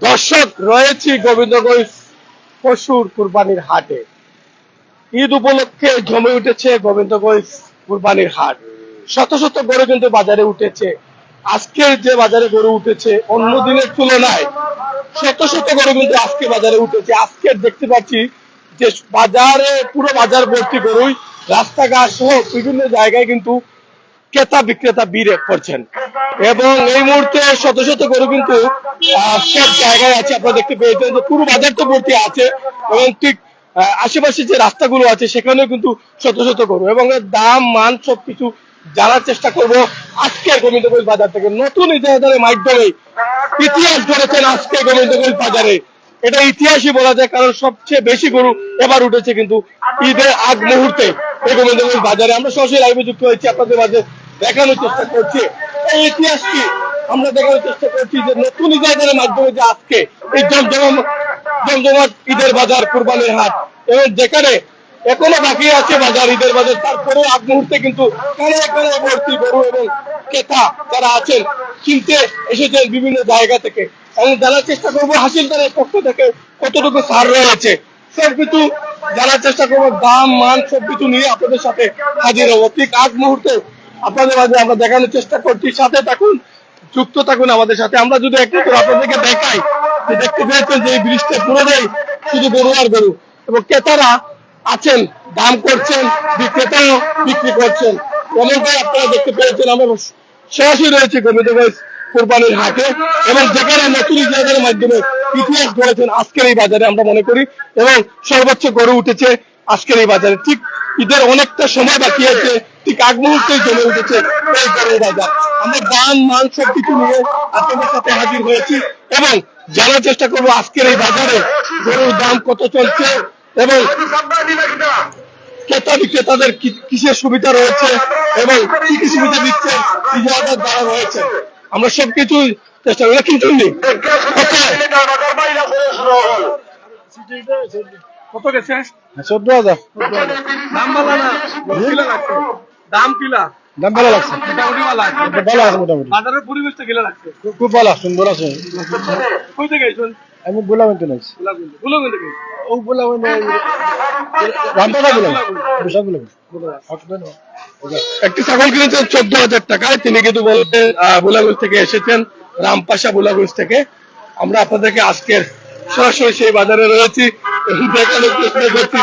দর্শক, রয়েছি গোবিন্দগঞ্জ পশুর কুরবানির হাটে। ঈদ উপলক্ষে জমে উঠেছে গোবিন্দগঞ্জ কুরবানির হাট। শত শত গরু কিন্তু বাজারে উঠেছে। আজকের যে বাজারে গরু উঠেছে অন্য দিনের তুলনায় শত শত গরু কিন্তু আজকে বাজারে উঠেছে। আজকে দেখতে পাচ্ছি যে বাজারে পুরো বাজার ভর্তি গরুই, রাস্তাঘাট সহ বিভিন্ন জায়গায় কিন্তু ক্রেতা বিক্রেতা ভিড় করছেন এবং এই মুহূর্তে শত শত গরু কিন্তু সব জায়গায় আছে। আপনারা দেখতে পেয়েছেন যে পুরো বাজার তো ভর্তি আছে এবং ঠিক আশেপাশে যে রাস্তাগুলো আছে সেখানেও কিন্তু শত শত গরু এবং এর দাম মান সবকিছু জানার চেষ্টা করব আজকের গোবিন্দগঞ্জ বাজার থেকে। নতুন ইজারাদারের মাধ্যমে ইতিহাস গড়েছেন আজকে গোবিন্দগঞ্জ বাজারে। এটা ইতিহাসই বলা যায়, কারণ সবচেয়ে বেশি গরু এবার উঠেছে কিন্তু ঈদের আগ মুহূর্তে এই গোবিন্দগঞ্জ বাজারে। আমরা সরাসরি লাইভে যুক্ত হয়েছি, আপনাদের মাঝে দেখানোর চেষ্টা করছি এই ইতিহাসটি। আমরা দেখানোর চেষ্টা করছি যে নতুন ইজারাদারের মাধ্যমে যে আজকে এই জমজমাট ঈদের বাজার, কুরবানির হাট, এবং যেখানে এখনো বাকি আছে বাজার, ঈদের বাজার, তারপরেও আগ মুহূর্তে কিন্তু কানে ভর্তি গরু এবং ক্রেতা যারা আছেন কিনতে এসেছেন বিভিন্ন জায়গা থেকে। এবং জানার চেষ্টা করবো হাসিলদারের পক্ষ থেকে কতটুকু ছাড় রয়েছে, সবকিছু জানার চেষ্টা করবো। দাম মান সবকিছু নিয়ে আপনাদের সাথে হাজির হবো ঠিক আগ মুহূর্তে আপনাদের মাঝে আমরা দেখানোর চেষ্টা করছি। সাথে থাকুন, যুক্ত থাকুন আমাদের সাথে। আমরা যদি একটু আপনাদেরকে দেখাই, দেখতে পেয়েছেন যে এই ব্রিজটা পুরোটাই শুধু গরু আর গরু এবং ক্রেতারা আছেন, দাম করছেন, বিক্রেতাও বিক্রি করছেন। এমনটাই আপনারা দেখতে পেয়েছেন। আমরা সরাসরি রয়েছে গোবিন্দগঞ্জ কুরবানির হাটে এবং যেখানে নতুন ইজারাদারের মাধ্যমে ইতিহাস গড়েছেন আজকের এই বাজারে আমরা মনে করি, এবং সর্বোচ্চ গরু উঠেছে আজকের এই বাজারে। ঠিক ঈদের অনেকটা সময় বাকি আছে, ঠিক আগ মুহূর্তে জমে উঠেছে এই গরুর বাজার। আমরা দাম মান সবকিছু নিয়ে আপনাদের সাথে হাজির হয়েছি এবং জানার চেষ্টা করবো আজকের এই বাজারে গরুর দাম কত চলছে এবং ক্রেতা বিক্রেতাদের কিসের সুবিধা রয়েছে এবং কি কি সুবিধা দিচ্ছে ইজারাদার দ্বারা রয়েছে। আমরা সবকিছু চেষ্টা করি। কিন্তু কত গেছে? 14,000 দাম ভালো না, দাম কিলা দাম ভালো লাগছে, মোটামুটি ভালো লাগছে। ভালো আছে মোটামুটি। বাজারের পরিবেশটা কিলা লাগছে? খুব ভালো, সুন্দর আছে। কই থেকে আইছেন? আমি গোলাগঞ্জ নাইছি। গোলাগঞ্জ থেকে? ও গোলাগঞ্জ রামপাড়া গোলাগঞ্জ। একটি ছাগল কিনেছেন 14,000 টাকায়। তিনি কিন্তু বললেন বোলাগঞ্জ থেকে এসেছেন, রামপাশা বোলাগঞ্জ থেকে। আমরা আপনাদেরকে আজকের সরাসরি সেই বাজারে রয়েছি দেখানোর চেষ্টা করছি।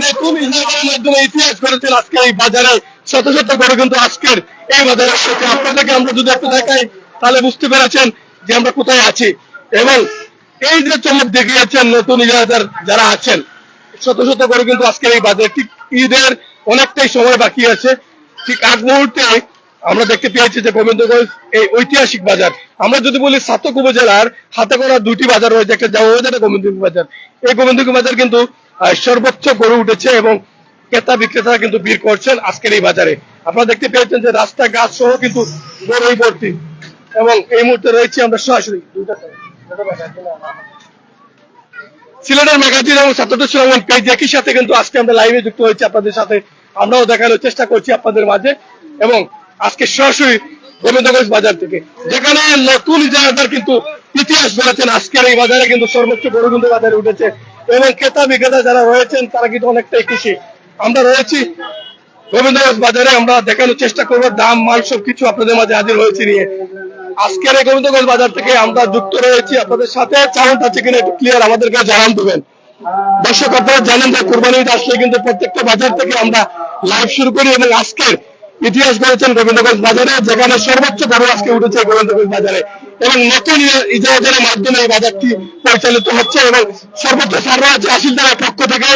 নতুন ইজারাদারের মাধ্যমে ইতিহাস করেছেন আজকের এই বাজারে। শত শত গরু কিন্তু আজকের এই বাজারে এসেছে। আপনাদেরকে আমরা যদি একটু দেখাই তাহলে বুঝতে পেরেছেন যে আমরা কোথায় আছি। এবং এই যে চমক দেখিয়েছেন নতুন ইজারাদার যারা আছেন, শত শত করে কিন্তু আজকের এই বাজারে ঠিক ঈদের অনেকটাই সময় বাকি আছে। ঠিক আগ মুহূর্তে আমরা দেখতে পেয়েছি যে গোবিন্দগঞ্জ এই ঐতিহাসিক বাজার। আমরা যদি বলি সাতক উপজেলার হাতে গোনা দুটি বাজার রয়েছে, একটা যাওয়া বাজার, গোবিন্দগঞ্জ বাজার। এই গোবিন্দগঞ্জ বাজার কিন্তু সর্বোচ্চ গড়ে উঠেছে এবং ক্রেতা বিক্রেতারা কিন্তু ভিড় করছেন আজকের এই বাজারে। আপনারা দেখতে পেয়েছেন যে রাস্তাঘাট সহ কিন্তু গরুই ভর্তি এবং এই মুহূর্তে রয়েছে আমরা সরাসরি সিলেটের ম্যাগাজিন এবং ছাত্রদের সুনাম পেজ একই সাথে কিন্তু আজকে আমরা লাইভে যুক্ত হয়েছি আপনাদের সাথে। আমরাও দেখানোর চেষ্টা করছি আপনাদের মাঝে এবং আজকে সরাসরি গোবিন্দগঞ্জ বাজার থেকে, যেখানে নতুন ইজারাদার কিন্তু ইতিহাস গড়েছেন আজকের এই বাজারে। কিন্তু সর্বোচ্চ গরু কিন্তু বাজারে উঠেছে এবং ক্রেতা বিক্রেতা যারা রয়েছেন তারা কিন্তু অনেকটাই খুশি। আমরা রয়েছি গোবিন্দগঞ্জ বাজারে, আমরা দেখানোর চেষ্টা করবো দাম মান সবকিছু আপনাদের মাঝে হাজির হয়েছি নিয়ে। আজকের এই গোবিন্দগঞ্জ বাজার থেকে আমরা যুক্ত রয়েছি আপনাদের সাথে। চাউন্ট আছে কিনা একটু ক্লিয়ার আমাদেরকে জানান দেবেন। দর্শক, আপনারা জানেন যে কুরবানি ঈদ আসলে কিন্তু প্রত্যেকটা বাজার থেকে আমরা লাইভ শুরু করি এবং আজকের ইতিহাস গড়েছেন গোবিন্দগঞ্জ বাজারে, যেখানে সর্বোচ্চ গরু আজকে উঠেছে গোবিন্দগঞ্জ বাজারে এবং নতুন ইজারাদারের মাধ্যমে এই বাজারটি পরিচালিত হচ্ছে এবং সর্বোচ্চ ছাড় রয়েছে হাসিলদারের পক্ষ থেকে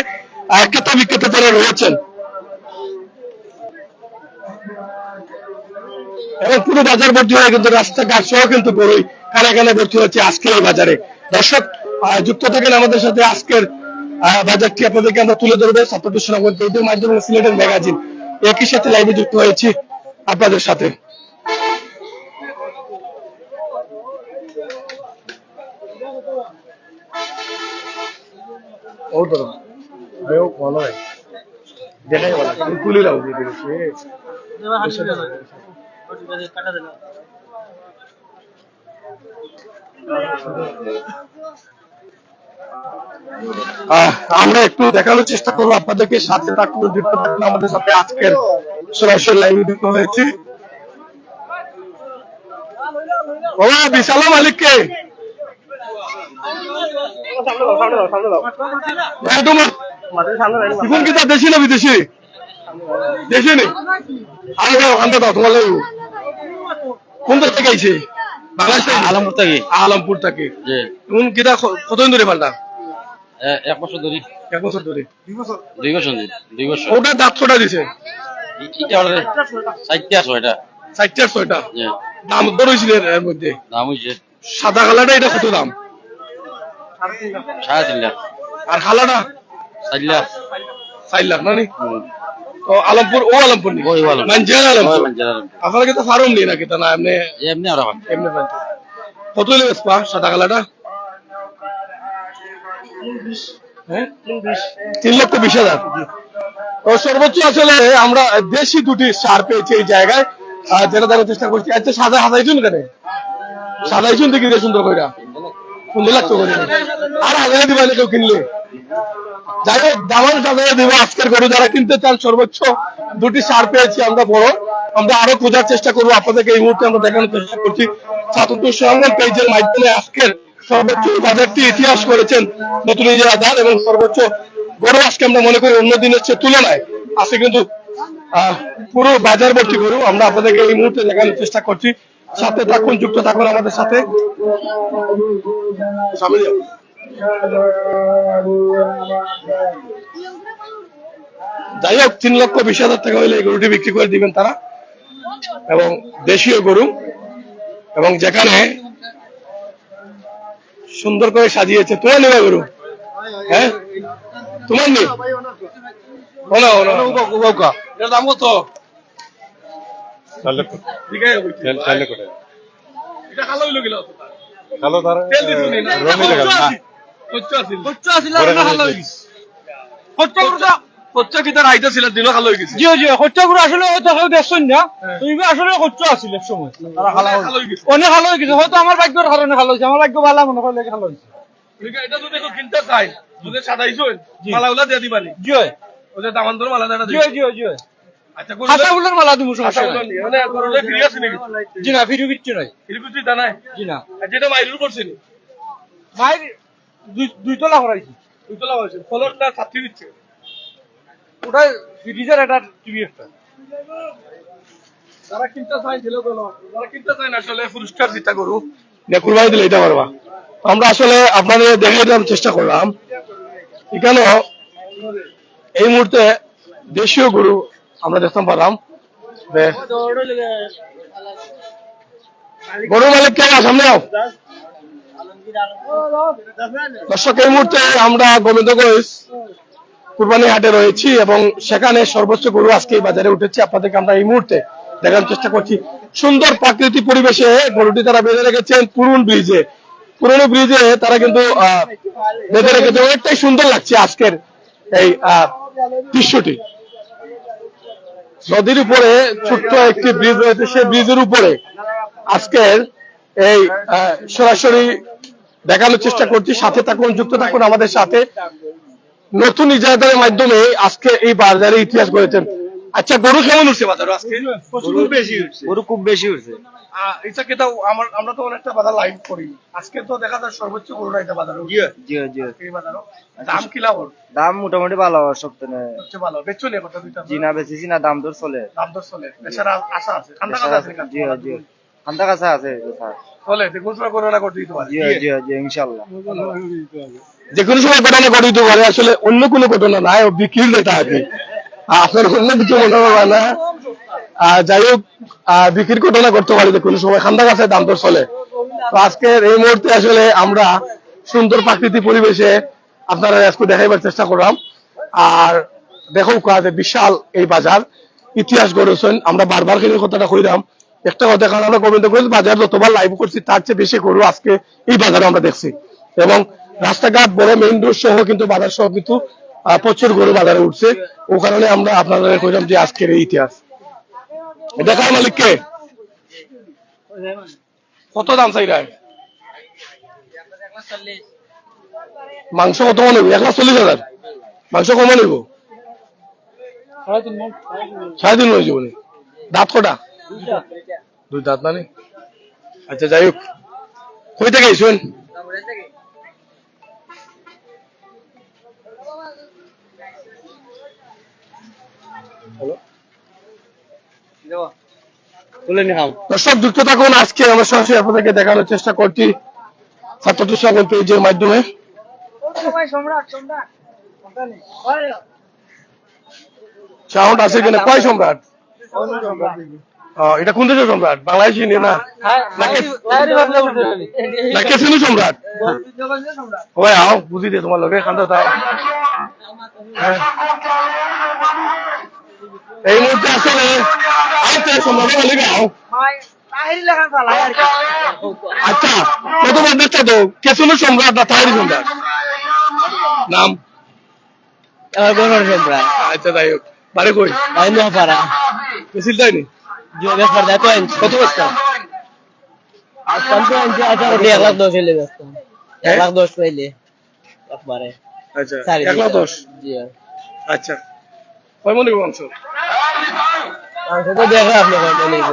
ক্রেতা বিক্রেতা যারা রয়েছেন। এবং পুরো বাজার ভর্তি হয়ে কিন্তু রাস্তাঘাট সহ কিন্তু গরুই কানে ভর্তি হচ্ছে আজকের এই বাজারে। দর্শক, যুক্ত থাকেন আমাদের সাথে। আজকের বাজারটি আপনাদেরকে আমরা তুলে ধরবো ছাত্রদের সুনাম পেজের মাধ্যমে। সিলেটের ম্যাগাজিন একই সাথে লাইভে যুক্ত হয়েছি আপনাদের সাথে। ভালো হয় দেখাই ভালো তুলে দাও। আমরা একটু দেখানোর চেষ্টা করবো আপনাদেরকে, সাথে থাকুন, যুক্ত থাকুন আমাদের সাথে। আজকের সরাসরি লাইভে যুক্ত হয়েছি। বাবা বিশাল মালিককে এখন কি তা দেশি না বিদেশি? দেশি নেই। আরে ওখানটা দাও তোমার লাগবে। কোন দেশ থেকে আইছে? বাংলাদেশ থেকে? আলমপুর থেকে। আলমপুর থেকে। জি। এখন কি তা কতদিন ধরে পাল্টা? 1 বছর ধরে। 1 বছর ধরে। 2 বছর ধরে। 2 বছর। ওটা দাঁত ছোটা দিছে। এটা হলো 60 আছে এটা। 60 আর 6টা। জি। দাম দর হইছিল এর মধ্যে। দাম হইছে সাদা কালারটা এটা কত দাম? 3.5 লাখ। আর কালারটা 4 লাখ। 4 লাখ না নি? তো আলমপুর ও আলমপুর নি? ওই আলমপুর। মানজেল আলমপুর। ওই মানজেল আলমপুর। আপনারা কি তো ফার্ম নেই নাকি তা না এমনি? এমনি আমরা এমনি পালতে। কত হইলে বেচবা সাদা কালারটা? হ্যাঁ 3,20,000। তো সর্বোচ্চ আসলে আমরা দেশি দুটি সার পেয়েছি এই জায়গায়, যেটা দেখার চেষ্টা করছি। আচ্ছা সাদা হাজাইছুন কেন? সাদাইছুন দেখি সুন্দর কইরা, সুন্দর লাগতো করে। আর হাজারে দিবা কেউ কিনলে? যাই হোক দামান সাজায় দিব আজকের গরু। যারা কিনতে চান সর্বোচ্চ দুটি সার পেয়েছি আমরা বড়। আমরা আরো খোঁজার চেষ্টা করবো আপনাদেরকে, এই মুহূর্তে আমরা দেখানোর চেষ্টা করছি। ছাত্রদের সঙ্গে পেজের মাধ্যমে আজকের সর্বোচ্চ বাজারটি ইতিহাস করেছেন নতুন আধার, এবং সর্বোচ্চ গরু আজকে আমরা মনে করি অন্য দিনের চেয়ে তুলনায় আজকে কিন্তু পুরো বাজার ভর্তি গরু। আমরা আপনাদেরকে এই মুহূর্তে দেখানোর চেষ্টা করছি। সাথে থাকুন, যুক্ত থাকুন আমাদের সাথে। যাই হোক 3,20,000 টাকা হইলে এই গরুটি বিক্রি করে দিবেন তারা, এবং দেশীয় গরু, এবং যেখানে সুন্দর করে সাজিয়েছে। তোমার নেবা গরু? হ্যাঁ তোমার নেই? এটার দাম কত? 4 লক্ষ। এটা কালো হইলো গেল ভালো ধরে তেল দিছুনি না? রমি লাগাল না। কচ্চা আছিল আর না ভালো হই গেছে। কচ্চা গুড়া কচ্চা কি তার আইতা ছিল দিনও ভালো হই গেছে। জি জি কচ্চা গুড়া আসলে হয়তো কেউ দেখছেন না, তুমি আসলে কচ্চা আছিল এক সময়। তারা ভালো হই গেছে। অনেক ভালো হয়ে গেছে, হয়তো আমার ভাগ্যের কারণে ভালো হয়েছে, আমার ভাগ্য ভালো মনে করলে ভালো হয়েছে। এটা যদি কেউ কিনতে চাই, যদি সাদাইছুন মালাগুলা দিয়ে দিবানি। জি ওদের দামান ধরে মালা দেটা জি দিই। জি জি আচ্ছা হাতাগুলোর মালা দিব সমস্যা নাই। মানে গরুটা ফ্রি আছে নাকি? জি না ফিরু কিচ্ছু নাই। ফিরকুচি তা নাই? জি না আর যেটা মাইরুর করছেন মায়ের দুই তলা করাইছি। উতলা হয়েছে ফলকটা ছাত্রী দিচ্ছে। ওটা ফ্রিজের একটা টিভি একটা। যারা কিনতে চাই দিলে বলো, যারা কিনতে চায় না আসলে পুরস্কার দিতে গরু কুরবানি দিলে এটা পারবা। আমরা আসলে আপনাদের দেখে দেওয়ার চেষ্টা করলাম। এখানে এই মুহূর্তে দেশীয় গরু আমরা দেখতে পারলাম। গরু মালিক কে সামনে আও। দর্শক এই মুহূর্তে আমরা গোবিন্দগঞ্জ কুরবানি হাটে রয়েছি, এবং সেখানে সর্বোচ্চ গরু আজকে এই বাজারে উঠেছে। আপনাদেরকে আমরা এই মুহূর্তে দেখার চেষ্টা করছি। সুন্দর প্রাকৃতিক পরিবেশে গরুটি তারা বেঁধে রেখেছেন পুরনো ব্রিজে। পুরনো ব্রিজে তারা কিন্তু বেঁধে রেখেছে। অনেকটাই সুন্দর লাগছে আজকের এই দৃশ্যটি। নদীর উপরে ছোট্ট একটি ব্রিজ রয়েছে, সেই ব্রিজের উপরে আজকের এই সরাসরি দেখানোর চেষ্টা করছি। সাথে থাকুন, যুক্ত থাকুন আমাদের সাথে। নতুন ইজারাদারের মাধ্যমে আজকে এই বাজারে ইতিহাস করেছেন। আচ্ছা গরু কেমন উঠছে বাজারে আজকে? খুব বেশি উঠছে, গরু খুব বেশি উঠছে। এটা কি আমরা তো অনেকটা বাজার লাইভ করি, আজকে তো দেখা যায় সর্বোচ্চ গরুটা এটা বাজারে জি জি এই বাজারও দাম কি লাভ? দাম মোটামুটি ভালো হওয়ার সপ্তাহে। সবচেয়ে ভালো বেচছো না কথা দুইটা? জি না বেশি না, দাম দর চলে। দাম তো চলে, বেচারা আশা আছে। ঠান্ডা কাছে আছে জি জি ঠান্ডা কাছে আছে স্যার। চলে দেখুন সময় করোনা করতে দিতে পারে। জি জি জি ইনশাআল্লাহ যে কোনো সময় ঘটনা ঘটে দিতে পারে। আসলে অন্য কোনো ঘটনা নাই, ও বিক্রির নেতা আর কি, আপনার অন্য কিছু মনে হবে না। যাই হোক বিক্রির ঘটনা করতে পারে যে কোনো সময়, ঠান্ডা কাছে দাম তো চলে। তো আজকের এই মুহূর্তে আসলে আমরা সুন্দর প্রাকৃতিক পরিবেশে আপনারা আজকে দেখাইবার চেষ্টা করলাম। আর দেখো বিশাল এই বাজার ইতিহাস গড়েছেন। আমরা বারবার কিন্তু কথাটা কইলাম একটা কথা, কারণ আমরা গোবিন্দগঞ্জ বাজার যতবার লাইভ করছি তার চেয়ে বেশি গরু আজকে এই বাজারে আমরা দেখছি, এবং রাস্তাঘাট বড় মেইন রোড সহ কিন্তু বাজার সহ কিন্তু প্রচুর গরু বাজারে উঠছে। ও কারণে আমরা আপনাদের কইলাম যে আজকের এই ইতিহাস। দেখা মালিককে কত দাম চাই রায়? মাংস কত মনে হইব? 1,40,000 মাংস কমে নেব? 3.5 মনে জীবনে। দাঁত কটা? 2 দাঁত মানে? আচ্ছা যাই হোক, কই থেকে আইসুন? দর্শক যুক্ত থাকুন, আজকে আমরা সরাসরি আপনাদেরকে দেখানোর চেষ্টা করছি ছাত্র সংগ্রাম পেজের মাধ্যমে। সাউন্ড আছে কিনা? কয় সম্রাট? এটা কোন দেশের সম্রাট? বাংলাদেশি না নাকি সিন্ধু সম্রাট? ওই আও বুঝি দে তোমার লগে খান্দা তাও। এই মুহূর্তে আসলে সম্রাট লেগে আও। আচ্ছা প্রথমে দেখতে তো কেসুনো সম্রাট না তাহিরি সম্রাট নাম? সম্রাট। আচ্ছা যাই হোক, বাড়ি কই? পারা বেশি তাইনি? কত বস্তা? 1,10,000 হইলে ব্যস্ত। 1,10,000 পাইলে একবারে। আচ্ছা 1,10,000। আচ্ছা কয় মন মাংস? তো দেখো আপনি কত নিব।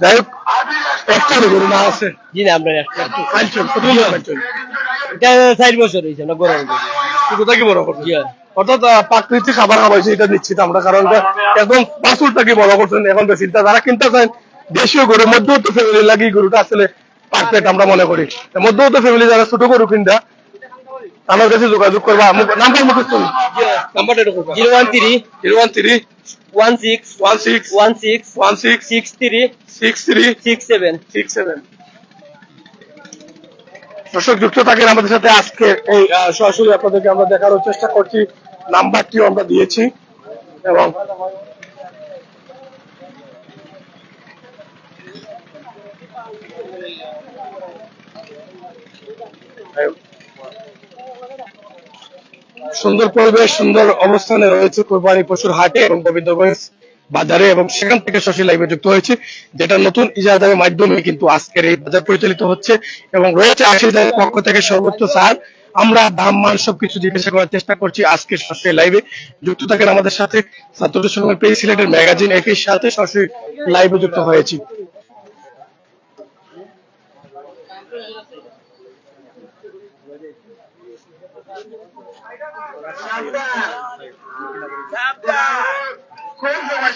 যাই হোক, একটা গরু না আছে? জি না, আপনার একটা কালচন কত বছর কালচন? এটা 4 বছর হয়েছে না গরম। কোথায় কি বড় করছে? জি অর্থাৎ প্রাকৃতিক খাবার খাওয়াইছে, এটা নিশ্চিত আমরা, কারণ একদম বাছুরটাকে বড় করছেন। এখন চিন্তা যারা কিনতে চান দেশীয় গরু, মধ্যবিত্ত ফ্যামিলি লাগে গরুটা আসলে পারফেক্ট আমরা মনে করি। মধ্যবিত্ত ফ্যামিলি যারা ছোট গরু কিনতা আমার কাছে যোগাযোগ করবা। নাম্বার মুখস্থ নাম্বারটা এটা করবা 013 013 16 16 16 16 63 63 67 67। দর্শক যুক্ত থাকেন আমাদের সাথে। আজকে এই সরাসরি আপনাদেরকে আমরা দেখানোর চেষ্টা করছি, নাম্বারটিও আমরা দিয়েছি এবং সুন্দর পরিবেশ, সুন্দর অবস্থানে রয়েছে কোরবানি পশুর হাটে এবং গোবিন্দগঞ্জ বাজারে, এবং সেখান থেকে সরাসরি লাইভে যুক্ত হয়েছে, যেটা নতুন ইজারাদারের মাধ্যমে কিন্তু আজকের এই বাজার পরিচালিত হচ্ছে এবং রয়েছে আশিদারের পক্ষ থেকে সর্বোচ্চ ছাড়। আমরা দাম মান সবকিছু জিজ্ঞাসা করার চেষ্টা করছি আজকে সরাসরি লাইভে। যুক্ত থাকেন আমাদের সাথে। ছাত্র সংগ্রাম পেজ সিলেটের ম্যাগাজিন এর সাথে সরাসরি লাইভে যুক্ত হয়েছি।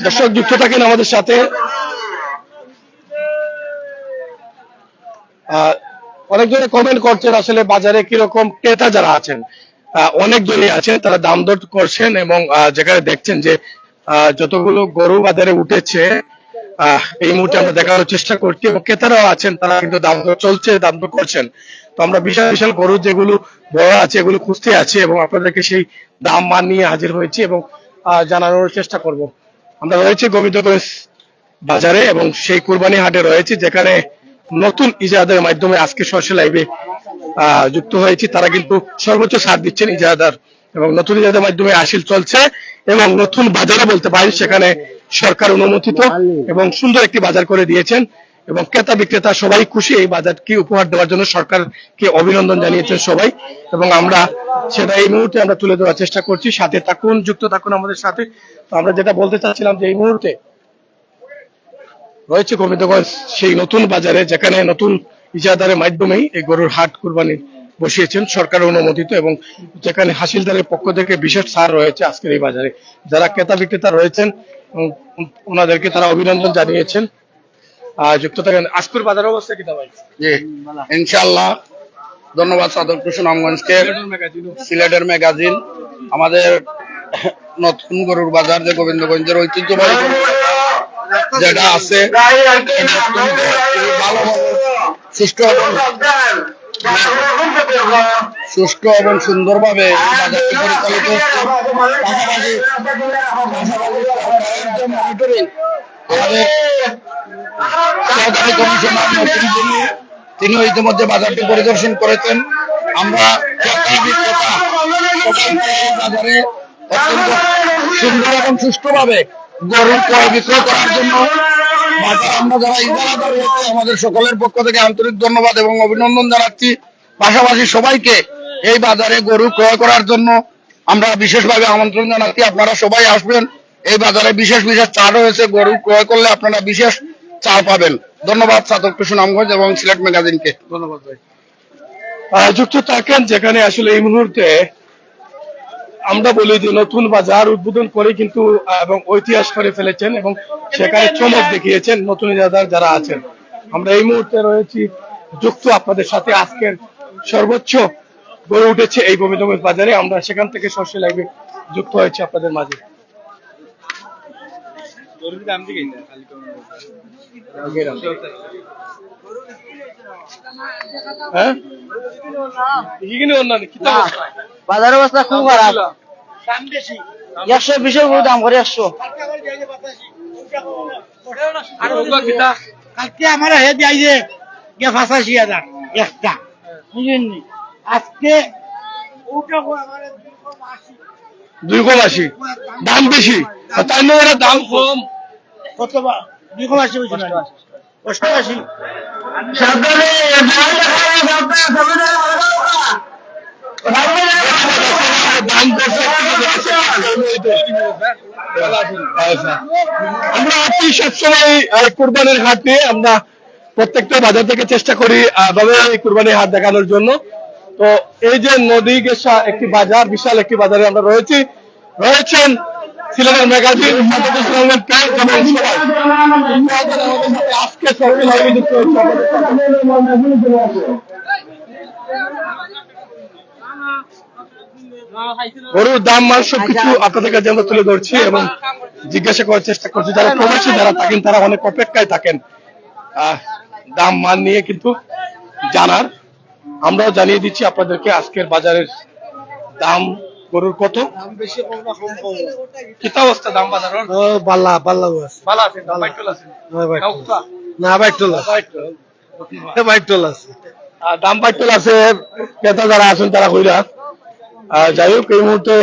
দর্শক যুক্ত থাকেন আমাদের সাথে। অনেকজনে কমেন্ট করছেন আসলে বাজারে কিরকম ক্রেতা যারা আছেন, অনেকজনই আছেন, তারা দাম দর করছেন এবং যেখানে দেখছেন যে যতগুলো গরু বাজারে উঠেছে এই মুহূর্তে আমরা দেখানোর চেষ্টা করছি, এবং ক্রেতারাও আছেন, তারা কিন্তু দাম দর চলছে, দাম দর করছেন। তো আমরা বিশাল বিশাল গরু যেগুলো বড় আছে এগুলো খুঁজতে আছি এবং আপনাদেরকে সেই দাম মান নিয়ে হাজির হয়েছি এবং জানানোর চেষ্টা করব। আমরা রয়েছে গোবিন্দগঞ্জ বাজারে এবং সেই কুরবানি হাটে রয়েছে, যেখানে নতুন ইজারাদের মাধ্যমে আজকে সরাসরি লাইভে যুক্ত হয়েছি। তারা কিন্তু সর্বোচ্চ ছাড় দিচ্ছেন ইজারাদার, এবং নতুন ইজারাদের মাধ্যমে আসিল চলছে এবং নতুন বাজারে বলতে পারি, সেখানে সরকার অনুমোদিত এবং সুন্দর একটি বাজার করে দিয়েছেন এবং ক্রেতা বিক্রেতা সবাই খুশি। এই বাজারকে উপহার দেওয়ার জন্য সরকারকে অভিনন্দন জানিয়েছেন সবাই, এবং আমরা সেটা এই মুহূর্তে আমরা তুলে ধরার চেষ্টা করছি। সাথে থাকুন, যুক্ত থাকুন আমাদের সাথে। তো আমরা যেটা বলতে চাচ্ছিলাম যে এই মুহূর্তে রয়েছে গোবিন্দগঞ্জ সেই নতুন বাজারে, যেখানে নতুন ইজারাদারের মাধ্যমেই এই গরুর হাট কুরবানি বসিয়েছেন সরকার অনুমোদিত, এবং যেখানে হাসিলদারের পক্ষ থেকে বিশেষ ছাড় রয়েছে আজকের এই বাজারে। যারা ক্রেতা বিক্রেতা রয়েছেন ওনাদেরকে তারা অভিনন্দন জানিয়েছেন। যুক্ত থাকেন। আজকের বাজার অবস্থা কি ভাই? জি ইনশাআল্লাহ, ধন্যবাদ সাদরপুর সুনামগঞ্জকে, সিলেটের ম্যাগাজিন। আমাদের নতুন গরুর বাজার যে গোবিন্দগঞ্জের ঐতিহ্যবাহী গরুর বাজার যেটা আছে, সুষ্ঠু এবং সুন্দরভাবে বাজারটি পরিচালিত হচ্ছে। মনিটরিং আমাদের সহকারী কমিশনার তিনি ইতিমধ্যে বাজারটি পরিদর্শন করেছেন। আমরা বাজারে অত্যন্ত সুন্দর এবং সুষ্ঠুভাবে গরুর ক্রয় বিক্রয় করার জন্য বাজার আমরা যারা ইজারাদার রয়েছে আমাদের সকলের পক্ষ থেকে আন্তরিক ধন্যবাদ এবং অভিনন্দন জানাচ্ছি। পাশাপাশি সবাইকে এই বাজারে গরু ক্রয় করার জন্য আমরা বিশেষভাবে আমন্ত্রণ জানাচ্ছি। আপনারা সবাই আসবেন। এই বাজারে বিশেষ বিশেষ ছাড় রয়েছে, গরু ক্রয় করলে আপনারা বিশেষ ছাড় পাবেন। ধন্যবাদ সাতক সুনামগঞ্জ এবং সিলেট ম্যাগাজিনকে। ধন্যবাদ ভাই। যুক্ত থাকেন যেখানে আসলে এই মুহূর্তে আমরা বলি যে নতুন বাজার উদ্বোধন করে কিন্তু এবং ঐতিহাস করে ফেলেছেন এবং সেখানে চমক দেখিয়েছেন নতুন ইজারাদার যারা আছেন। আমরা এই মুহূর্তে রয়েছি যুক্ত আপনাদের সাথে। আজকের সর্বোচ্চ গড়ে উঠেছে এই গোবিন্দগঞ্জ বাজারে। আমরা সেখান থেকে সরাসরি লাইভে যুক্ত হয়েছি আপনাদের মাঝে। হ্যাঁ বাজারের অবস্থা খুব খারাপ। 120 করে দাম করে 100। কালকে আমার হে দিয়ে 85,000 একটা, বুঝলেন? আজকে 280 দাম বেশি, তাই না? এরা দাম কম। কত 280 বুঝলেন? 88। আমরা আছি সবসময় কুরবানির হাট নিয়ে। আমরা প্রত্যেকটা বাজার থেকে চেষ্টা করি ভাবে কুরবানির হাট দেখানোর জন্য। তো এই যে নদী গেসা একটি বাজার, বিশাল একটি বাজারে আমরা রয়েছেন সিলেটের ম্যাগাজিন আজকে গরুর দাম মান সবকিছু আপনাদের কাছে আমরা তুলে ধরছি এবং জিজ্ঞাসা করার চেষ্টা করছি। যারা প্রবাসী যারা থাকেন তারা অনেক অপেক্ষায় থাকেন দাম মান নিয়ে কিন্তু জানার। আমরাও জানিয়ে দিচ্ছি আপনাদেরকে আজকের বাজারের দাম গরুর কত, কি অবস্থা দাম বাজার বাল্লা বাল্লা বাস ভালো আছে, দাম বাইটল আছে না বাইটল বাইটল আছে। দাম বাইটল আছে। ক্রেতা যারা আছেন তারা কইরা যাই হোক এই মুহূর্তে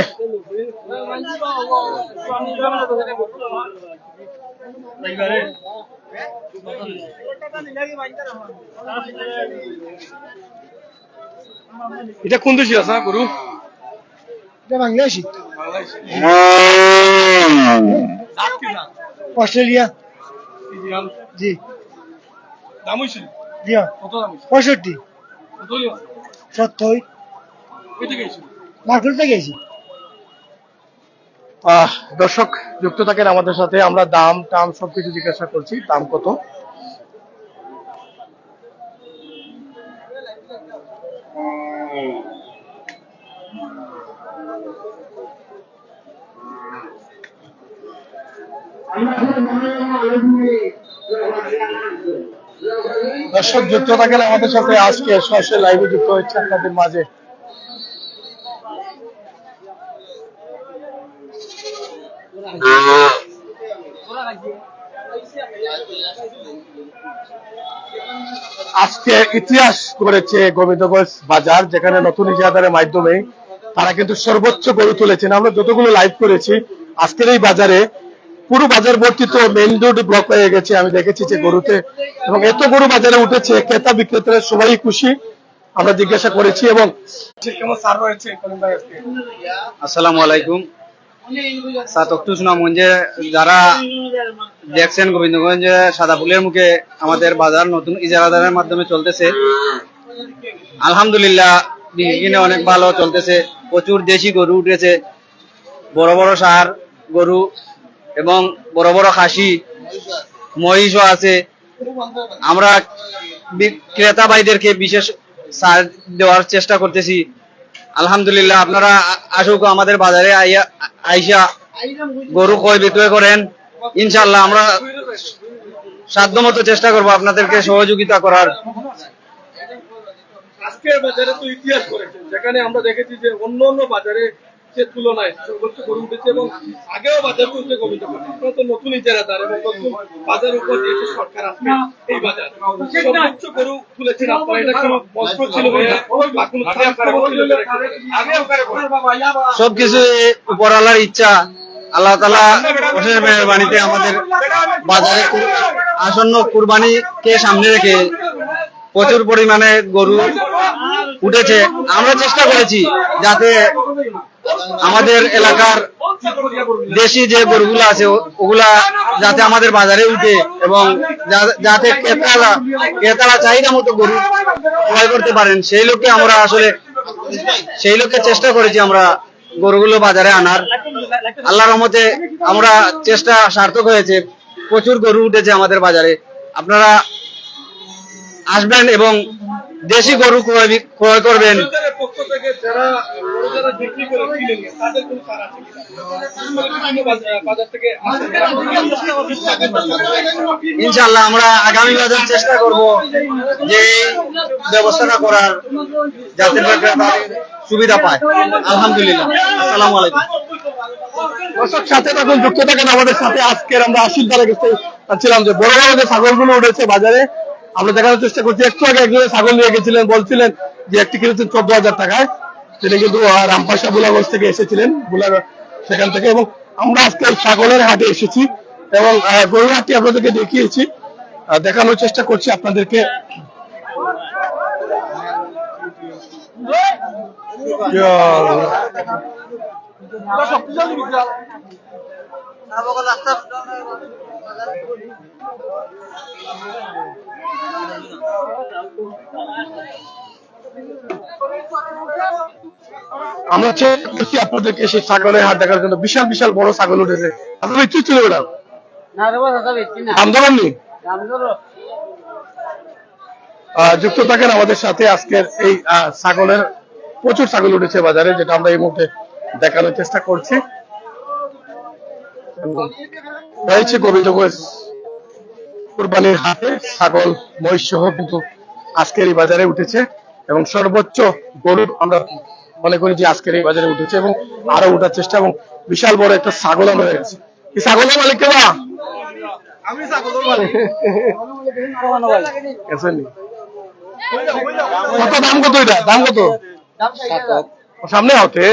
এটা কোন দেশি আছে গরু? বাংলাদেশি, অস্ট্রেলিয়া। জি দাম হয়েছে জি কত দাম? 65 70 মার্কেট থেকে গেছি। দর্শক যুক্ত থাকেন আমাদের সাথে। আমরা দাম টাম সবকিছু জিজ্ঞাসা করছি, দাম কত। দর্শক যুক্ত থাকেন আমাদের সাথে। আজকে সরাসরি লাইভে যুক্ত হচ্ছে আপনাদের মাঝে। আজকে ইতিহাস করেছে গোবিন্দগঞ্জ বাজার, যেখানে নতুন ইজারাদারের মাধ্যমে তারা কিন্তু সর্বোচ্চ গরু তুলেছেন। আমরা যতগুলো লাইভ করেছি আজকের এই বাজারে পুরো বাজার বর্তিত, মেইন রোড ব্লক হয়ে গেছে। আমি দেখেছি যে গরুতে এবং এত গরু বাজারে উঠেছে, ক্রেতা বিক্রেতারা সবাই খুশি। আমরা জিজ্ঞাসা করেছি এবং কেমন সার রয়েছে। আসসালামু আলাইকুম। সাতকটু সুনামগঞ্জে যারা দেখছেন গোবিন্দগঞ্জে সাদা ফুলের মুখে আমাদের বাজার নতুন ইজারাদারের মাধ্যমে চলতেছে। আলহামদুলিল্লাহ বিক্রি অনেক ভালো চলতেছে। প্রচুর দেশি গরু উঠেছে, বড় বড় সার গরু এবং বড় বড় খাসি মহিষও আছে। আমরা ক্রেতা ভাইদেরকে বিশেষ ছাড় দেওয়ার চেষ্টা করতেছি। আলহামদুলিল্লাহ আপনারা আসুক আমাদের বাজারে আইসা গরু ক্রয় বিক্রয় করেন। ইনশাআল্লাহ আমরা সাধ্যমতো চেষ্টা করব আপনাদেরকে সহযোগিতা করার। আজকের বাজারে তো ইতিহাস করেছেন, যেখানে আমরা দেখেছি যে অন্য অন্য বাজারে যে তুলনায় সর্বোচ্চ গরু উঠেছে এবং আগেও বাজার তুলছে গোবিন্দগঞ্জ। আপনারা তো নতুন ইজারাদার এবং নতুন বাজার উপর দিয়েছে সরকার। আজকে এই বাজার সর্বোচ্চ গরু তুলেছেন আপনারা, এটা কোনো মন্ত্র ছিল বা কোনো সবকিছু উপরওয়ালার ইচ্ছা। আল্লাহ তাআলা অশেষ মেহেরবানিতে আমাদের বাজারে আসন্ন কুরবানিকে সামনে রেখে প্রচুর পরিমাণে গরু উঠেছে। আমরা চেষ্টা করেছি যাতে আমাদের এলাকার দেশি যে গরুগুলো আছে ওগুলা যাতে আমাদের বাজারে উঠে এবং যাতে ক্রেতারা চাহিদা মতো গরু ক্রয় করতে পারেন, সেই লক্ষ্যে চেষ্টা করেছি আমরা গরুগুলো বাজারে আনার। আল্লাহর রহমতে আমরা চেষ্টা সার্থক হয়েছে, প্রচুর গরু উঠেছে আমাদের বাজারে। আপনারা আসবেন এবং দেশি গরু ক্রয় করবেন। ইনশাআল্লাহ আমরা আগামী বাজার চেষ্টা করব যে এই ব্যবস্থাটা করার, যাতে সুবিধা পায়। আলহামদুলিল্লাহ, আসসালামু আলাইকুম। দর্শক সাথে তখন যুক্ত থাকেন আমাদের সাথে। আজকের আমরা আশীর্বাদের কাছে ছিলাম যে বড় বড় যে ছাগলগুলো উঠেছে বাজারে, আমরা দেখানোর চেষ্টা করছি। একটু আগে একজন ছাগল নিয়ে গেছিলেন, বলছিলেন যে একটি কিনেছেন 14,000 টাকায়। তিনি কিন্তু রামপাশা বুলাগঞ্জ থেকে এসেছিলেন, সেখান থেকে। এবং আমরা আজকে ছাগলের হাটে এসেছি এবং গরুর হাটটি আপনাদেরকে দেখিয়েছি, দেখানোর চেষ্টা করছি আপনাদেরকে। আমরা চেষ্টা করছি আপনাদেরকে সেই ছাগলের হাট দেখার জন্য। বিশাল বিশাল বড় ছাগল উঠেছে। আপনার ইচ্ছু ছিল ম্যাডাম? আন্দোলন নেই। যুক্ত থাকেন আমাদের সাথে। আজকের এই ছাগলের প্রচুর ছাগল উঠেছে বাজারে, যেটা আমরা এই মুহূর্তে দেখানোর চেষ্টা করছি। রয়েছে গোবিন্দগঞ্জ কুরবানির হাটে ছাগল মহিষ সহ কিন্তু আজকের এই বাজারে উঠেছে এবং সর্বোচ্চ গরু আমরা মনে করি যে আজকের এই বাজারে উঠেছে এবং আরো উঠার চেষ্টা। এবং বিশাল বড় একটা ছাগল আমরা গেছি। এই ছাগলের মালিক কেবা? কত দাম, কত এটা দাম কত? সামনে হতে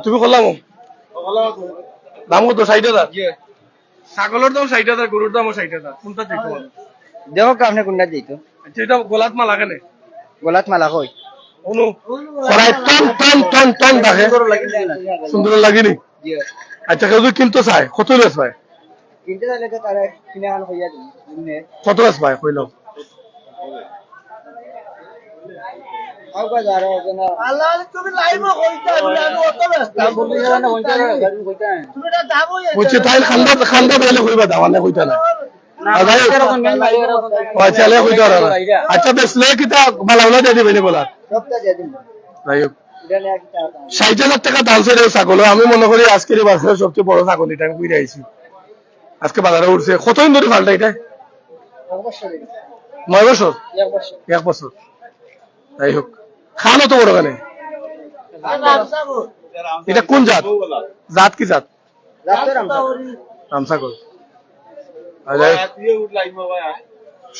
তুমি করলাম দাম কত? 60,000। ছাগলের দাম 60,000, গরুর দাম 60,000। কোনটা চাইতে বলো? দেখো আপনি কোনটা দিতো? এটা গোলাত মালা কেন? গোলাত মালা কই অনু সরাই টন টন টন টন দেখে সুন্দর লাগেনি। আচ্ছা, কেউ যদি কিনতে চায় কত লেস পায়? কিনতে চাইলে তো তারা কিনে আন হইয়া দিবে। কত লেস পায় কইল? বলছি তাই খান্দা খান্দা দিলে কইবা দাম না কইতা না। আচ্ছা বেসলে কিতা বালাউলা দিয়ে দিবেন বলার? যাই হোক, 60,000 টাকা দাম ছিল ছাগল। আমি মনে করি আজকের বাজারে সবচেয়ে বড় ছাগল এটা আমি বুঝে আইছি। আজকে বাজারে উঠছে। কতদিন ধরে ফালটা এটা? 9 বছর, 1 বছর। যাই হোক, খানো তো বড় কেন? এটা কোন জাত? জাত কি জাত? রাম ছাগল।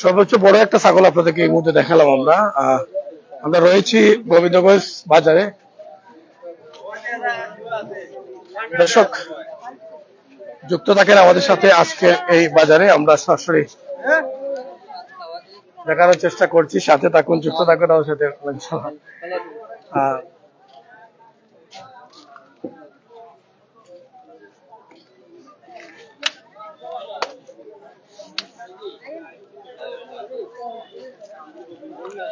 সর্বোচ্চ বড় একটা ছাগল আপনাদেরকে এই মুহূর্তে দেখালাম আমরা। আমরা রয়েছি গোবিন্দগঞ্জ বাজারে। দর্শক যুক্ত থাকেন আমাদের সাথে। আজকে এই বাজারে আমরা সরাসরি দেখানোর চেষ্টা করছি। সাথে থাকুন, যুক্ত থাকুন আমাদের সাথে।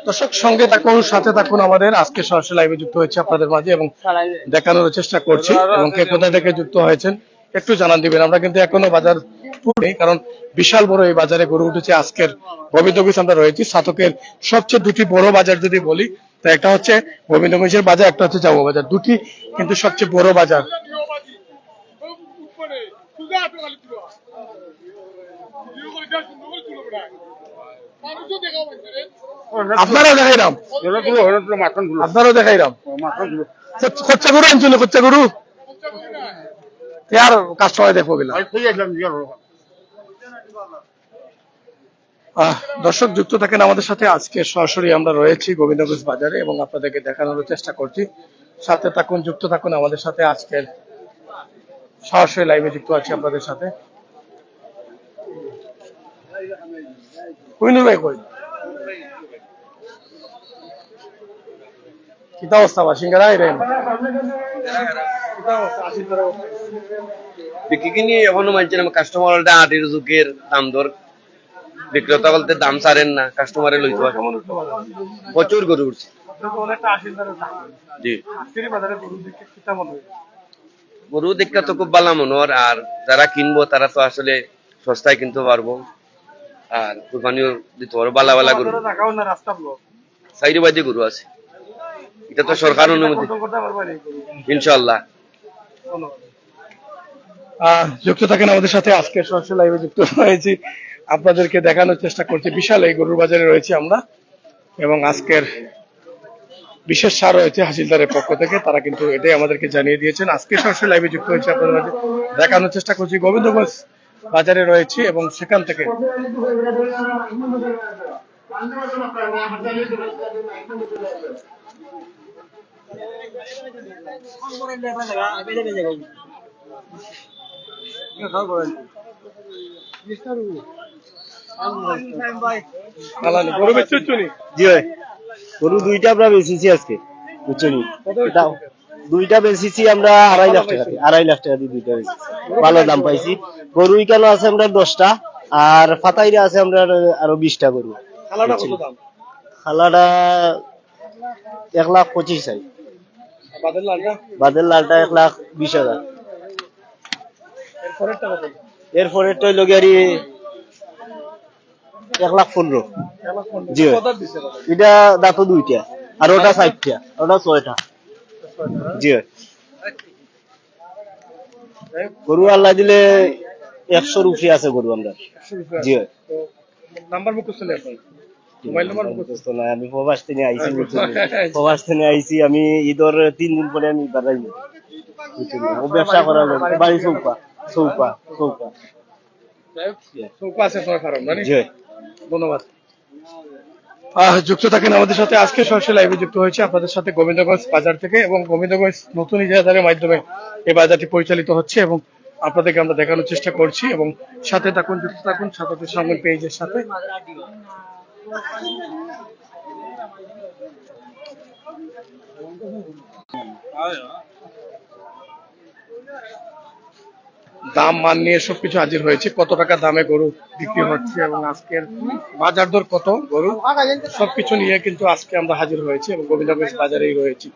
দর্শক সঙ্গে থাকুন, সাথে থাকুন আমাদের। আজকে সরাসরি লাইভে যুক্ত হয়েছে আপনাদের মাঝে এবং দেখানোর চেষ্টা করছি। এবং কে কোথা থেকে যুক্ত হয়েছেন একটু জানান দিবেন। আমরা কিন্তু এখনো বাজার নেই, কারণ বিশাল বড় এই বাজারে গরু উঠেছে। আজকের গোবিন্দগঞ্জ আমরা রয়েছি। সাতকের সবচেয়ে দুটি বড় বাজার যদি বলি, তো একটা হচ্ছে গোবিন্দগঞ্জের বাজার, একটা হচ্ছে জামা বাজার। দুটি কিন্তু সবচেয়ে বড় বাজার। আপনারাও দেখাইলাম, আপনারাও দেখাইলাম। খরচা গরু আনছিল, খরচা গরু আর কাস্টমার দেখবো গেলাম। দর্শক যুক্ত থাকেন আমাদের সাথে। আজকে সরাসরি আমরা রয়েছি গোবিন্দগঞ্জ বাজারে এবং আপনাদেরকে দেখানোর চেষ্টা করছি। সাথে থাকুন, যুক্ত থাকুন আমাদের সাথে। আজকের সরাসরি লাইভে যুক্ত আছি আপনাদের সাথে। কুইনুর ভাই কই কিতা অবস্থা বা সিঙ্গারা আইরেন বিক্রি কিনি এখনো মানছে না কাস্টমার আটির যুগের দাম দর বিক্রেতা বলতে দাম ছাড়েন না কাস্টমারে লইতে হয় কেমন উঠলো বাজার? প্রচুর গরু উঠছে আপনার তো অনেকটা আশীর্বাদের দাম। জি আজকের এই বাজারে গরু দেখে কিতা মনে হয়? গরু দেখা তো খুব ভালো মনোর আর যারা কিনবো তারা তো আসলে সস্তায় কিনতে পারবো আর কুরবানিও দিতে পারবো বালা বালা গরু বাজারে রাখাও না রাস্তা ব্লক। সাইডে বাজে গরু আছে এটা তো সরকার অনুমতি কন্ট্রোল করতে পারবেন এই গরু। ইনশাল্লাহ যুক্ত থাকেন আমাদের সাথে আজকে সরাসরি লাইভে যুক্ত হয়েছি আপনাদেরকে দেখানোর চেষ্টা করছি বিশাল এই গরুর বাজারে রয়েছে আমরা এবং আজকের বিশেষ ছাড় রয়েছে হাসিলদারের পক্ষ থেকে তারা কিন্তু এটাই আমাদেরকে জানিয়ে দিয়েছেন আজকে সরাসরি লাইভে যুক্ত হয়েছে আপনাদের মাঝে দেখানোর চেষ্টা করছি গোবিন্দগঞ্জ বাজারে রয়েছে এবং সেখান থেকে গরু বেচছো নি? জি ভাই গরু দুইটা আমরা বেচেছি আজকে বুঝছেন দুইটা বেচেছি আমরা 2.5 লাখ টাকা দিয়ে দুইটা বেচেছি ভালো দাম পাইছি গরু কেন আছে আমরা 10টা আর ফাতাইরা আছে আমরা আরো 20টা গরু খালাটা কত দাম? খালাটা 1,25,000 চাই বাদের লালটা বাদের লালটা 1,20,000 এরপরেরটা কত? এরপরে তো লগিয়ারি 1,15,000 জি ভাই। কত দিছে বাজারে? এটা দাঁতো দুইটা আর ওটা 60টা ওটা 6টা জি ভাই গরু আল্লাহ দিলে 100 রুপি আছে গরু আমরা জি ভাই তো নাম্বার মুখস্থ নেই এখন মোবাইল নাম্বার মুখস্থ না আমি প্রবাস থেকে আইছি প্রবাস থেকে আইছি আমি ঈদের 3 দিন পরে আমি বাড়াই ও ব্যবসা করার বাড়ি চৌপা চৌকা আছে তোমার ফার্ম জানি জি ভাই ধন্যবাদ যুক্ত থাকেন আমাদের সাথে আজকে সরাসরি লাইভে যুক্ত হয়েছে আপনাদের সাথে গোবিন্দগঞ্জ বাজার থেকে এবং গোবিন্দগঞ্জ নতুন ইজারাদারের মাধ্যমে এই বাজারটি পরিচালিত হচ্ছে এবং আপনাদেরকে আমরা দেখানোর চেষ্টা করছি এবং সাথে থাকুন যুক্ত থাকুন সাথে সঙ্গে পেজের সাথে দাম মান নিয়ে সবকিছু হাজির হয়েছে কত টাকা দামে গরু বিক্রি হচ্ছে এবং আজকের বাজার দর কত গরু সবকিছু নিয়ে কিন্তু আজকে আমরা হাজির হয়েছি এবং গোবিন্দগঞ্জ বাজারেই রয়েছি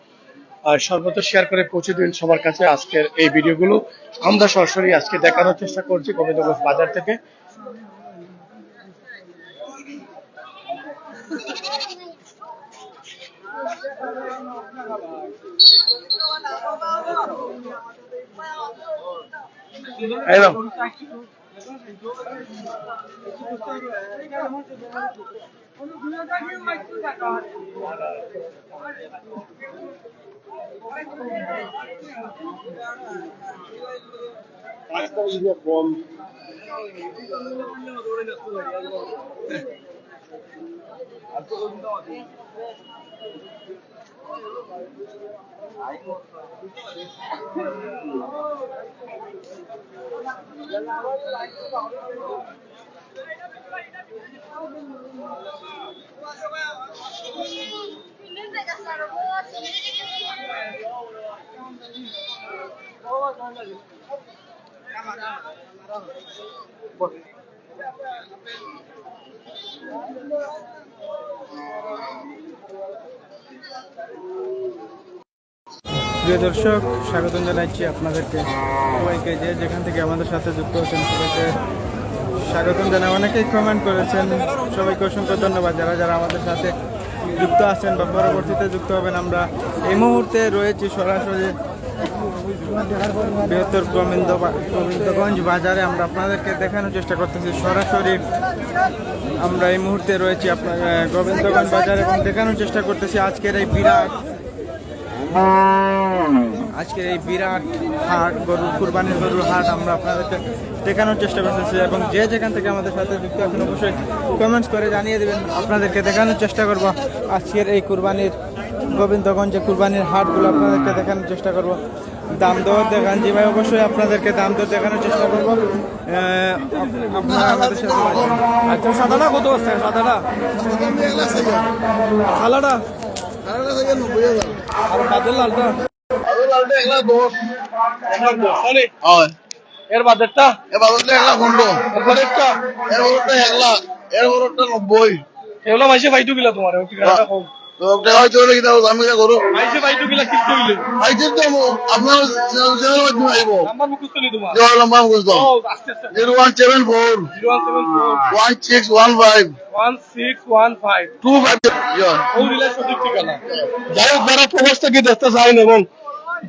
আর সর্বত্র শেয়ার করে পৌঁছে দিন সবার কাছে আজকের এই ভিডিওগুলো আমরা সরাসরি আজকে দেখানোর চেষ্টা করছি গোবিন্দগঞ্জ বাজার থেকে Hello. প্রিয় দর্শক স্বাগত জানাচ্ছি আপনাদেরকে সবাইকে যে যেখান থেকে আমাদের সাথে যুক্ত হচ্ছেন সবাইকে স্বাগতম জানাই অনেকেই কমেন্ট করেছেন সবাইকে অসংখ্য ধন্যবাদ যারা যারা আমাদের সাথে যুক্ত আছেন বা পরবর্তীতে যুক্ত হবেন আমরা এই মুহূর্তে রয়েছি সরাসরি বৃহত্তর গোবিন্দগঞ্জ বাজারে আমরা আপনাদেরকে দেখানোর চেষ্টা করতেছি সরাসরি আমরা এই মুহূর্তে রয়েছি আপনার গোবিন্দগঞ্জ বাজারে এবং দেখানোর চেষ্টা করতেছি আজকের এই বিরাট হাট গরু কুরবানির গরুর হাট আমরা আপনাদেরকে দেখানোর চেষ্টা করতেছি এবং যে যেখান থেকে আমাদের সাথে যুক্ত আছেন অবশ্যই কমেন্টস করে জানিয়ে দেবেন আপনাদেরকে দেখানোর চেষ্টা করব আজকের এই কুরবানির গোবিন্দগঞ্জে কুরবানির হাটগুলো আপনাদেরকে দেখানোর চেষ্টা করব দাম দর দেখান। জি ভাই, অবশ্যই আপনাদেরকে দাম দর দেখানোর চেষ্টা করবো। আপনারা আমাদের সাথে থাকবেন। আচ্ছা, সাদাটা কত আছে? সাদাটা খালাটা আর বাদের লালটা হয় এর বাজারটা এ বাজারটা 1,15,000, এরপরেরটা এর বড়টা 1,00,000, এর বড়টা 90। এগুলো মাইসে ফাইটু গিলা তোমার ঠিকানাটা কম তো টাকা হয়তো হলে কিন্তু আমি এটা করো মাইসে ফাইটু গিলা কিনতে হইলে আইতে তো আপনার চ্যানেল মাধ্যমে আইব নাম্বার মুখস্থ নি তোমার দেওয়ার লম্বা মুখস্থ ও আস্তে আস্তে 0174 01741 1615 1615 25 ও রিলে সঠিক ঠিকানা যাই হোক যারা প্রবাস থেকে দেখতে চান এবং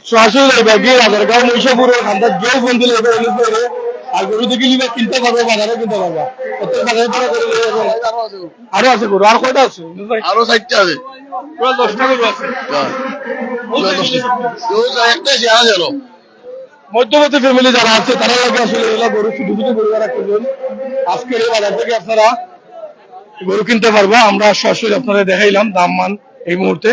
সরাসরি যাইবা গিয়ে রাজারগাঁও মহিষাপুরের খান্দার গেও বন্ধু লেগে আর গরু থেকে নিবে কিনতে পারবে বাজারে কিনতে পারবা প্রত্যেক বাজারে পরে করে নিয়ে যাবে। আরো আছে গরু আর কয়টা আছে আরো 60টা আছে পুরো 10টা গরু আছে একটা শেয়ার গেল মধ্যবর্তী ফ্যামিলি যারা আছে তারা লাগে আসলে এগুলা গরু শুধু শুধু গরু রাখতেছেন আজকের এই বাজার থেকে আপনারা গরু কিনতে পারবো আমরা সরাসরি আপনাদের দেখাইলাম দাম মান এই মুহূর্তে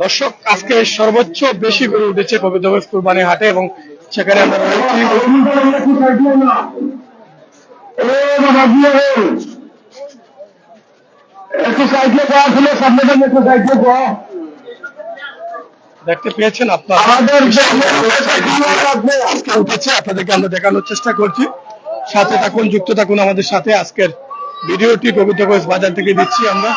দর্শক আজকে সর্বোচ্চ বেশি গরু উঠেছে গোবিন্দগঞ্জ কুরবানি হাটে এবং সেখানে আমরা রয়েছি দেখতে পেয়েছেন আপনারা আজকে উঠেছে আপনাদেরকে আমরা দেখানোর চেষ্টা করছি সাথে থাকুন যুক্ত থাকুন আমাদের সাথে আজকের ভিডিওটি গোবিন্দগঞ্জ বাজার থেকে দিচ্ছি আমরা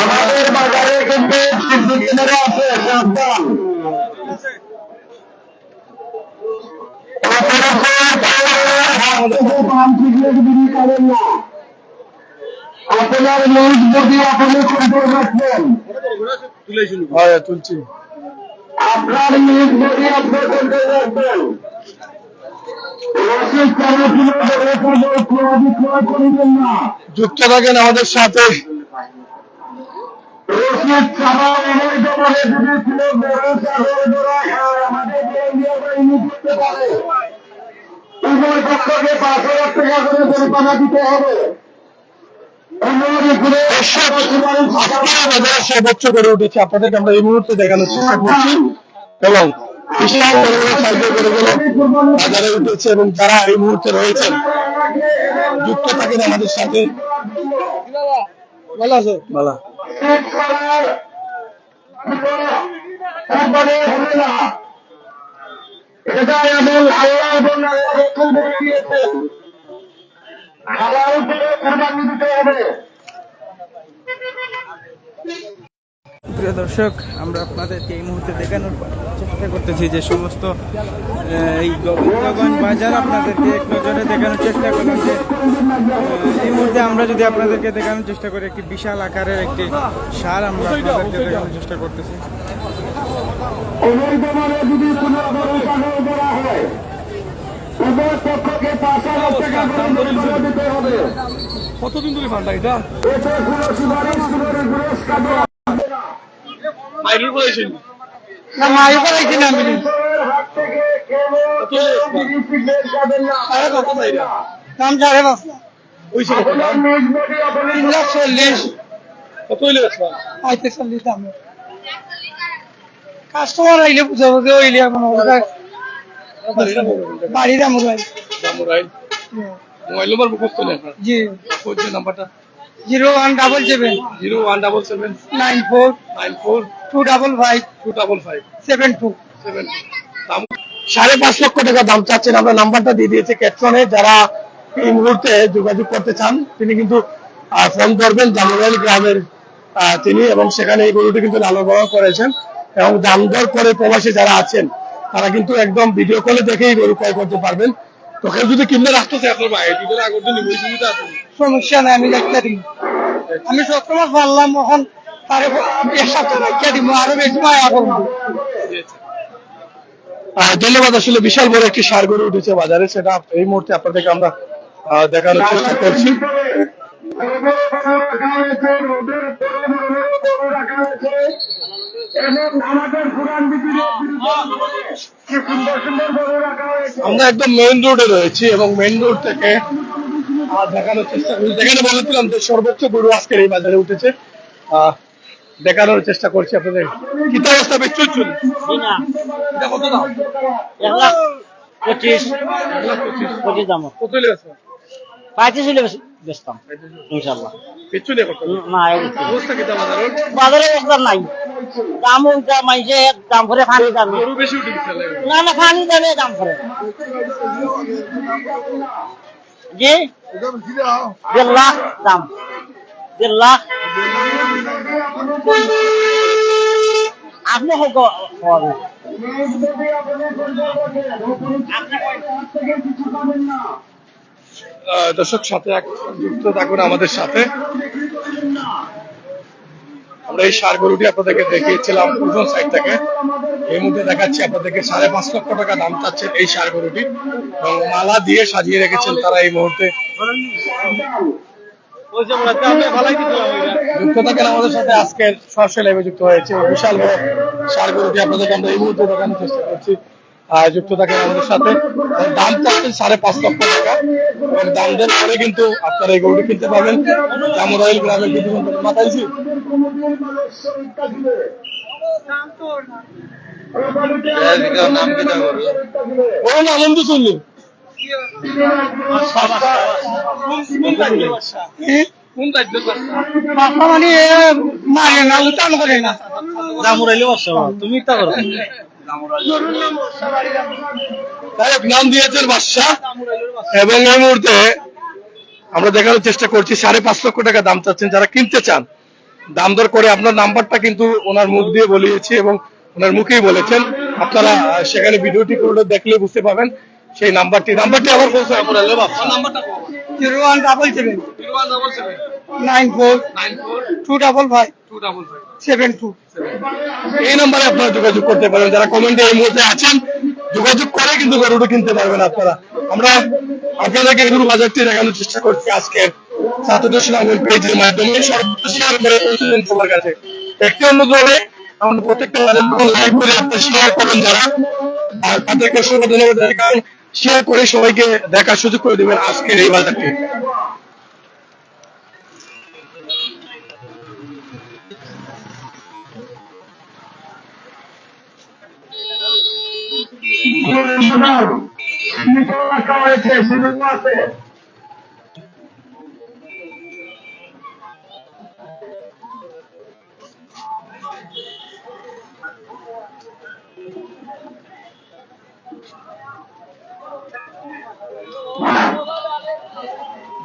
আমাদের বাজারে কিন্তু আছে সাবধান আপনার নিউজ যদি আপনি কন্ট্রোল রাখবেন তুলছি আপনার নিউজ যদি আপনি কন্ট্রোল রাখবেন যুক্ত থাকেন আমাদের সাথে রশিদ ছাড়া অবৈধভাবে যদি ছিল বড় চাদর ধরা আমাদের করতে পারে উভয় পক্ষকে 5,000 টাকা করে জরিমানা দিতে হবে সর্বোচ্চ করে উঠেছে আপনাদেরকে আমরা এই মুহূর্তে দেখানোর চেষ্টা করছি এবং বিশাল বাজারে উঠেছে এবং যারা এই মুহূর্তে রয়েছেন যুক্ত থাকেন আমাদের সাথে ভালো আছো ভালো এটা এবং আল্লাহ এবং প্রিয় দর্শক, আমরা আপনাদেরকে এই মুহূর্তে দেখানোর চেষ্টা করতেছি যে সমস্ত এই গোবিন্দগঞ্জ বাজার আপনাদেরকে এক নজরে দেখানোর চেষ্টা করলাম যে এই মুহূর্তে আমরা যদি আপনাদেরকে দেখানোর চেষ্টা করি একটি বিশাল আকারের একটি সার আমরা আপনাদেরকে দেখানোর চেষ্টা করতেছি। কতদিন ধরে ফান্ডা এটা কাস্টমার আইলে বুঝাবুঝি হইলে এখন বাড়ির মোবাইল মোবাইল নম্বর মুখস্থ নেই আপনার জি বলছে নাম্বারটা 0177 0177 94 94 255 255 72 দাম 5.5 লক্ষ টাকা দাম চাচ্ছেন আমরা নাম্বারটা দিয়ে দিয়েছি ক্যাপশনে যারা এই মুহূর্তে যোগাযোগ করতে চান তিনি কিন্তু ফোন করবেন জামুরাইল গ্রামের তিনি এবং সেখানে এই গরুটি কিন্তু লালন পালন করেছেন এবং দাম দর করে প্রবাসী যারা আছেন তারা কিন্তু একদম ভিডিও কলে দেখেই গরু ক্রয় করতে পারবেন তো কেউ যদি কিনতে রাখতে চায় আপনার ভাই দিনের আগের দিন ওই সুবিধা আছে সমস্যা নাই আমি রাখতে দিব আমি সবসময় পারলাম এখন তার এক সপ্তাহ রাখিয়া দিব আরো বেশি মায়া করবো ধন্যবাদ। আসলে বিশাল বড় একটি ষাঁড় গরু উঠেছে বাজারে, সেটা এই মুহূর্তে আপনাদেরকে আমরা দেখানোর চেষ্টা করছি। আমরা একদম মেইন রোডে রয়েছি এবং মেইন রোড থেকে দেখানোর চেষ্টা করছি। যেখানে বলেছিলাম যে সর্বোচ্চ গরু আজকের এই বাজারে উঠেছে, দেখানোর চেষ্টা করছি আপনাদের। কি অবস্থা বেচুন? এটা কত দাম? 1,25,25 দাম কত লেগেছে? 35 হলে বেচতাম ইনশাআল্লাহ। বেচুন কত? না অবস্থা কি বাজারে? বাজারে একদম নাই দাম, ওইটা মাইছে দাম করে পানি দামে। গরু বেশি উঠে গেছে। না না, পানি দামে দাম করে। জি 1.5 লাখ দাম, 1.5 লাখ। আপনি হোক হবে দর্শক সাথে যুক্ত থাকুন আমাদের সাথে। আমরা এই ষাঁড় গরুটি আপনাদেরকে দেখিয়েছিলাম পূর্ব সাইড থেকে। এই মুহূর্তে দেখাচ্ছি আপনাদেরকে 5.5 লক্ষ টাকা দাম চাচ্ছেন এই ষাঁড় গরুটি, এবং মালা দিয়ে সাজিয়ে রেখেছেন তারা এই মুহূর্তে। যুক্ত থাকেন আমাদের সাথে, আজকের সরাসরি লাইভে যুক্ত হয়েছে বিশাল বড় ষাঁড় গরুটি আপনাদেরকে আমরা এই মুহূর্তে দেখানোর চেষ্টা করছি। যুক্ত থাকেন আমাদের সাথে। দাম চাচ্ছেন 5.5 লক্ষ টাকা, এবং দাম দেন পরে কিন্তু আপনারা এই গরুটি কিনতে পাবেন জামুরাইল গ্রামের কিছু মাথাইছি। আনন্দ শুনলি মানে না উঠান করে না জামুরাইলে বসা তুমি তা করো। নাম দিয়েছেন বাদশাহ, এবং এই মুহূর্তে আমরা দেখানোর চেষ্টা করছি 5.5 লক্ষ টাকা দাম চাচ্ছেন। যারা কিনতে চান দাম দর করে, আপনার নাম্বারটা কিন্তু ওনার মুখ দিয়ে বলিয়েছি এবং ওনার মুখেই বলেছেন। আপনারা সেখানে ভিডিওটি করে দেখলে বুঝতে পাবেন সেই নাম্বারটি আবার বলছে। নাম্বারটা 01774942572 এই নাম্বারে আপনারা যোগাযোগ করতে পারেন। যারা কমেন্টে এই মুহূর্তে আছেন যোগাযোগ করে কিন্তু গরুটা কিনতে পারবেন আপনারা। আমরা আপনাদেরকে গরু বাজারটি দেখানোর চেষ্টা করছি আজকের ছাত্রদর্শন পেজের মাধ্যমে। সর্বোচ্চ শেয়ার করে পৌঁছবেন সবার কাছে। একটি অনুরোধ হবে, আমাদের প্রত্যেকটা লাইভ করে আপনারা শেয়ার করবেন যারা, আর তাদেরকে অসংখ্য ধন্যবাদ। শেয়ার করে সবাইকে দেখার সুযোগ করে দেবেন আজকের এই বাজারটি।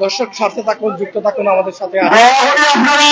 দর্শক সাথে থাকুন, যুক্ত থাকুন আমাদের সাথে। আপনারা